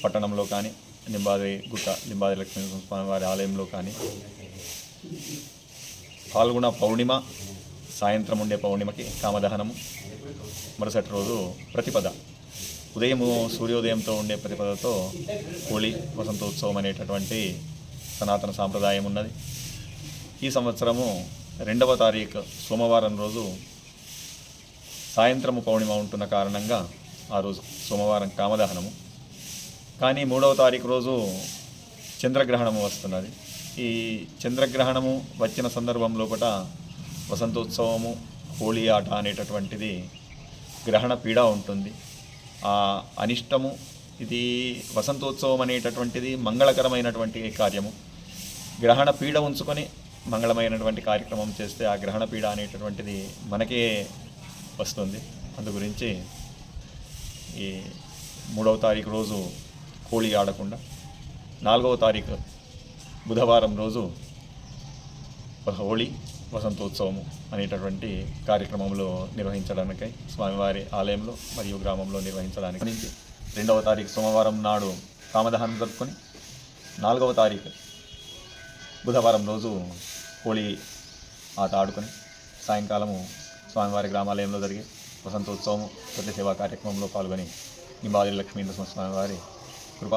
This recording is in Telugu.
పట్టణంలో కానీ లింబాద్రి గుట్ట లింబాద్రి లక్ష్మీస్వామి వారి ఆలయంలో కానీ పాల్గొన పౌర్ణిమ సాయంత్రం ఉండే పౌర్ణిమకి కామదహనము, మరుసటి రోజు ప్రతిపద ఉదయము సూర్యోదయంతో ఉండే ప్రతిపదతో హోళీ వసంతోత్సవం అనేటటువంటి సనాతన సాంప్రదాయం ఉన్నది. ఈ సంవత్సరము 2వ తారీఖు సోమవారం రోజు సాయంత్రము పౌర్ణిమ ఉంటున్న కారణంగా ఆ రోజు సోమవారం కామదహనము. కానీ 3వ తారీఖు రోజు చంద్రగ్రహణము వస్తున్నది. ఈ చంద్రగ్రహణము వచ్చిన సందర్భంలో వసంతోత్సవము, హోళీ ఆట అనేటటువంటిది గ్రహణ పీడ ఉంటుంది. ఆ అనిష్టము, ఇది వసంతోత్సవం అనేటటువంటిది మంగళకరమైనటువంటి కార్యము. గ్రహణ పీడ ఉంచుకొని మంగళమైనటువంటి కార్యక్రమం చేస్తే ఆ గ్రహణ పీడ అనేటటువంటిది మనకే వస్తుంది. అందు గురించి ఈ 3వ తారీఖు రోజు హోళీ ఆడకుండా 4వ తారీఖు బుధవారం రోజు హోళీ వసంతోత్సవము అనేటటువంటి కార్యక్రమంలో నిర్వహించడానికై స్వామివారి ఆలయంలో మరియు గ్రామంలో నిర్వహించడానికి నుంచి 2వ తారీఖు సోమవారం నాడు కామదహనం జరుపుకొని 4వ తారీఖు బుధవారం రోజు హోళీ ఆట ఆడుకొని సాయంకాలము స్వామివారి గ్రామాలయంలో జరిగే వసంతోత్సవము ప్రతి సేవా కార్యక్రమంలో పాల్గొని లింబాద్రి లక్ష్మీనరసింహ స్వామివారి కృప